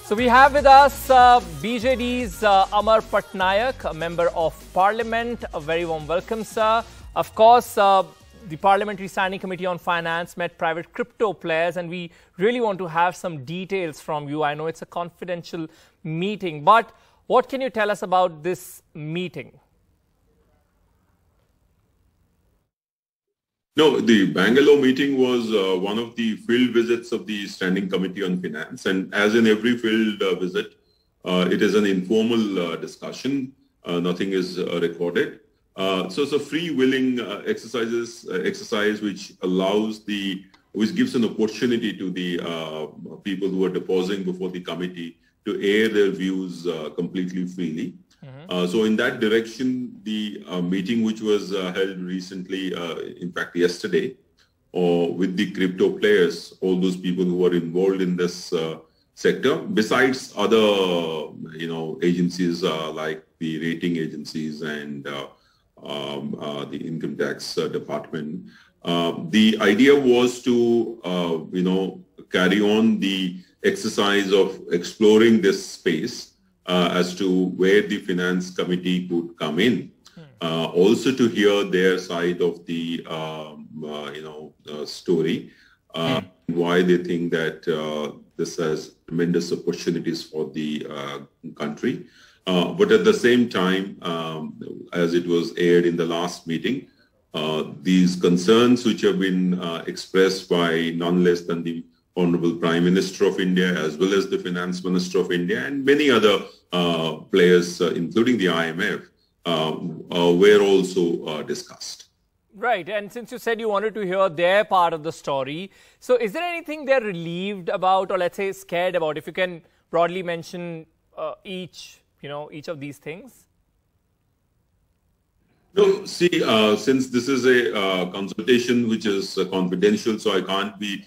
So we have with us BJD's Amar Patnaik, a member of Parliament. A very warm welcome, sir. Of course, the Parliamentary Standing Committee on Finance met private crypto players, and we really want to have some details from you. I know it's a confidential meeting, but what can you tell us about this meeting? No, the Bengaluru meeting was one of the field visits of the Standing Committee on Finance. And as in every field visit, it is an informal discussion. Nothing is recorded. So it's a free-willing exercise which which gives an opportunity to the people who are deposing before the committee to air their views completely freely. So in that direction, the meeting which was held recently, in fact yesterday, with the crypto players, all those people who are involved in this sector, besides other agencies like the rating agencies and the income tax department. The idea was to carry on the exercise of exploring this space as to where the finance committee could come in, also to hear their side of the story, why they think that this has tremendous opportunities for the country. But at the same time, as it was aired in the last meeting, these concerns which have been expressed by none less than the Honorable Prime Minister of India, as well as the Finance Minister of India, and many other players, including the IMF, were also discussed. Right. And since you said you wanted to hear their part of the story, so is there anything they're relieved about, or let's say scared about? If you can broadly mention each of these things. No, see, since this is a consultation which is confidential, so I can't be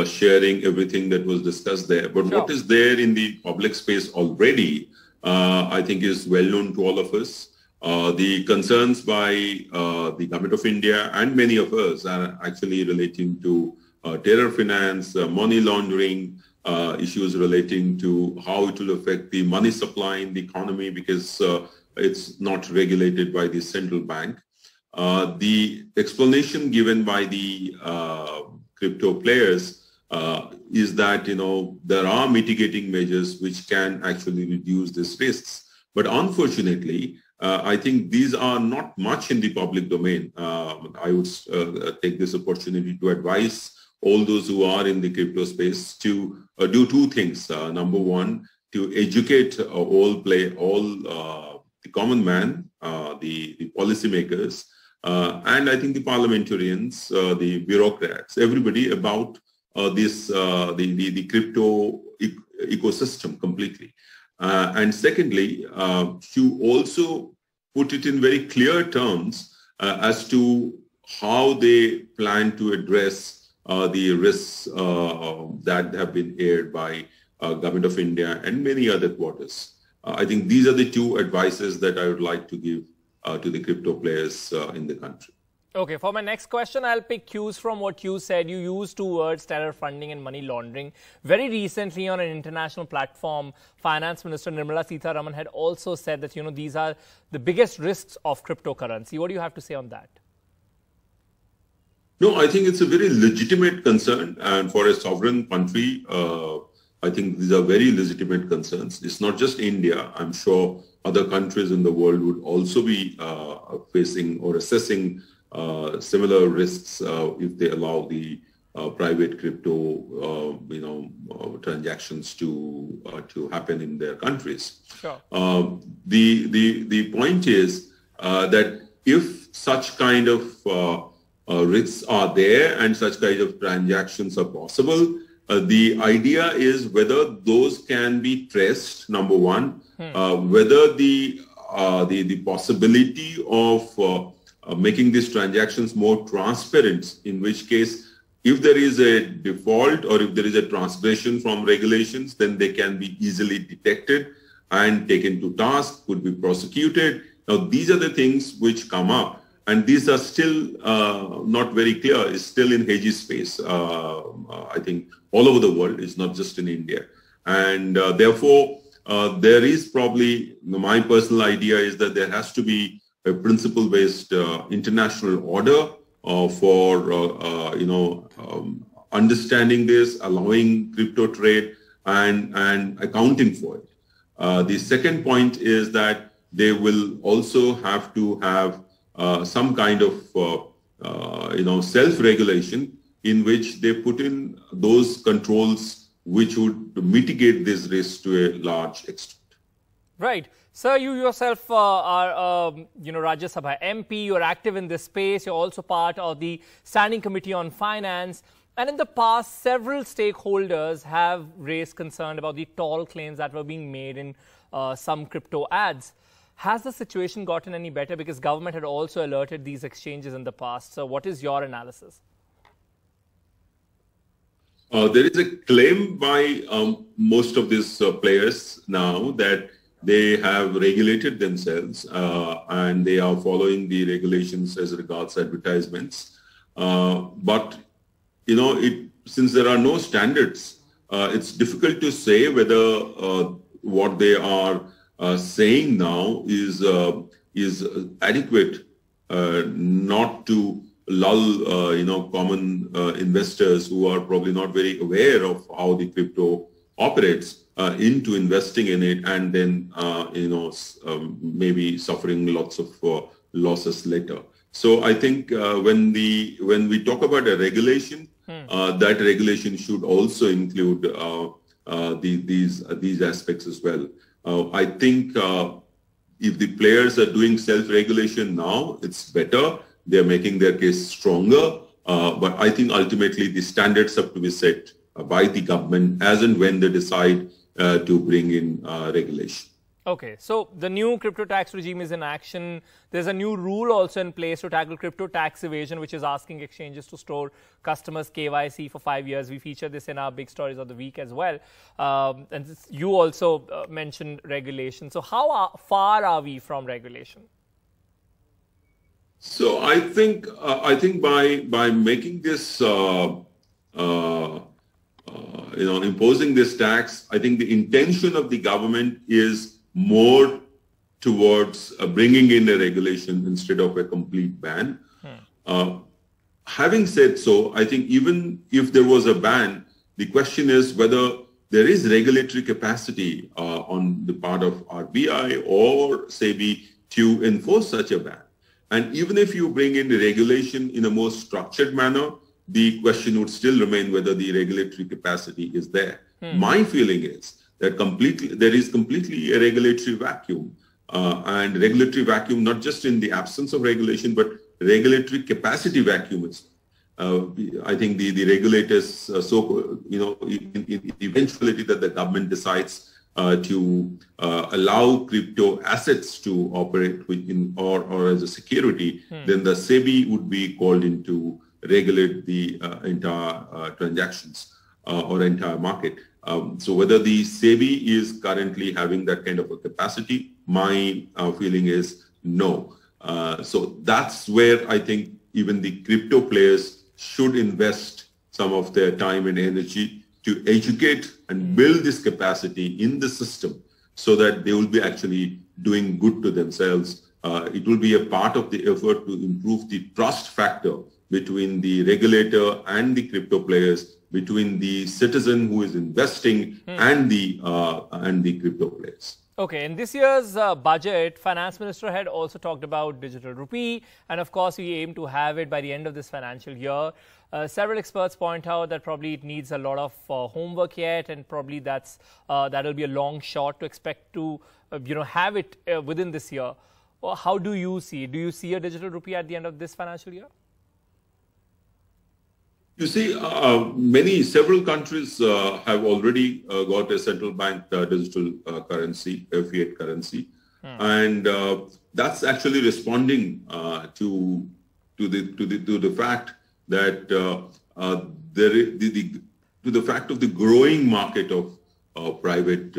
sharing everything that was discussed there. But what is there in the public space already, I think is well known to all of us. The concerns by the Government of India and many of us are actually relating to terror finance, money laundering, issues relating to how it will affect the money supply in the economy because it's not regulated by the central bank. The explanation given by the crypto players is that there are mitigating measures which can actually reduce these risks. But unfortunately, I think these are not much in the public domain. I would take this opportunity to advise all those who are in the crypto space to do two things. Number one, to educate the common man, the policymakers, and I think the parliamentarians, the bureaucrats, everybody about the crypto ecosystem completely. And secondly, to also put it in very clear terms as to how they plan to address the risks that have been aired by Government of India and many other quarters. I think these are the two advices that I would like to give to the crypto players in the country. Okay, for my next question, I'll pick cues from what you said. You used two words, terror funding and money laundering. Very recently on an international platform, Finance Minister Nirmala Sitharaman had also said that, these are the biggest risks of cryptocurrency. What do you have to say on that? No, I think it's a very legitimate concern. And for a sovereign country, I think these are very legitimate concerns. It's not just India. I'm sure other countries in the world would also be facing or assessing similar risks if they allow the private crypto, transactions to happen in their countries. Sure. The point is that if such kind of risks are there and such kind of transactions are possible, the idea is whether those can be traced. Number one, whether the possibility of making these transactions more transparent, in which case, if there is a default or if there is a transgression from regulations, then they can be easily detected and taken to task, could be prosecuted. Now, these are the things which come up, and these are still not very clear. It's still in hazy space, I think, all over the world. It's not just in India. And therefore, there is probably, my personal idea is that there has to be a principle-based international order for, understanding this, allowing crypto trade and accounting for it. The second point is that they will also have to have some kind of, self-regulation in which they put in those controls which would mitigate this risk to a large extent. Right. Sir, you yourself are, Rajya Sabha MP. You're active in this space. You're also part of the Standing Committee on Finance. And in the past, several stakeholders have raised concern about the tall claims that were being made in some crypto ads. Has the situation gotten any better? Because government had also alerted these exchanges in the past. So what is your analysis? There is a claim by most of these players now that they have regulated themselves and they are following the regulations as regards advertisements. But, since there are no standards, it's difficult to say whether what they are saying now is adequate not to lull common investors who are probably not very aware of how the crypto operates into investing in it and then maybe suffering lots of losses later. So I think when we talk about a regulation, that regulation should also include these aspects as well. I think if the players are doing self-regulation now, it's better. They're making their case stronger. But I think ultimately the standards have to be set by the government as and when they decide to bring in regulation. Okay, so the new crypto tax regime is in action. There's a new rule also in place to tackle crypto tax evasion, which is asking exchanges to store customers' KYC for 5 years. We feature this in our big stories of the week as well. And you also mentioned regulation. So how far are we from regulation? So I think by making this imposing this tax, I think the intention of the government is more towards bringing in a regulation instead of a complete ban. Having said so, I think even if there was a ban, the question is whether there is regulatory capacity on the part of RBI or SEBI to enforce such a ban. And even if you bring in the regulation in a more structured manner, the question would still remain whether the regulatory capacity is there. My feeling is that there is completely a regulatory vacuum, and regulatory vacuum not just in the absence of regulation, but regulatory capacity vacuum is. I think the regulators, in eventuality that the government decides to allow crypto assets to operate within or as a security, then the SEBI would be called in to regulate the entire transactions or entire market. So whether the SEBI is currently having that kind of a capacity, my feeling is no. So that's where I think even the crypto players should invest some of their time and energy to educate and build this capacity in the system so that they will be actually doing good to themselves. It will be a part of the effort to improve the trust factor between the regulator and the crypto players, between the citizen who is investing and the crypto players. Okay, in this year's budget, Finance Minister had also talked about digital rupee, and of course we aim to have it by the end of this financial year. Several experts point out that probably it needs a lot of homework yet, and probably that'll be a long shot to expect to have it within this year. Well, how do you see it? Do you see a digital rupee at the end of this financial year? You see, several countries have already got a central bank digital currency, a fiat currency, and that's actually responding to the fact that to the fact of the growing market of private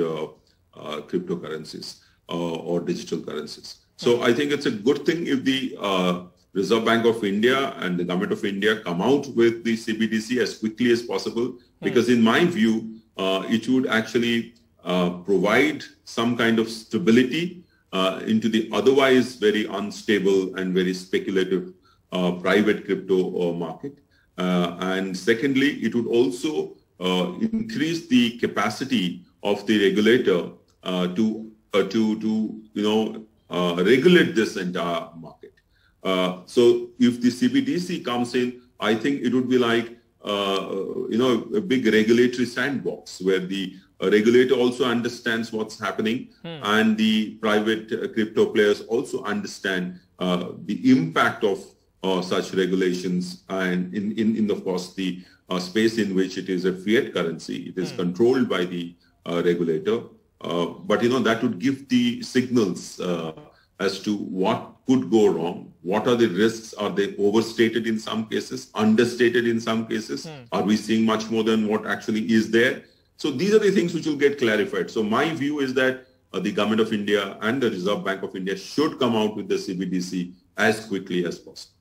cryptocurrencies or digital currencies. So I think it's a good thing if the Reserve Bank of India and the Government of India come out with the CBDC as quickly as possible, because in my view, it would actually provide some kind of stability into the otherwise very unstable and very speculative private crypto market. And secondly, it would also increase the capacity of the regulator to regulate this entire market. So if the CBDC comes in, I think it would be like a big regulatory sandbox where the regulator also understands what's happening, and the private crypto players also understand the impact of such regulations, and in of course the space in which it is a fiat currency, it is controlled by the regulator. But that would give the signals as to what could go wrong. What are the risks? Are they overstated in some cases, understated in some cases? Are we seeing much more than what actually is there? So these are the things which will get clarified. So my view is that the Government of India and the Reserve Bank of India should come out with the CBDC as quickly as possible.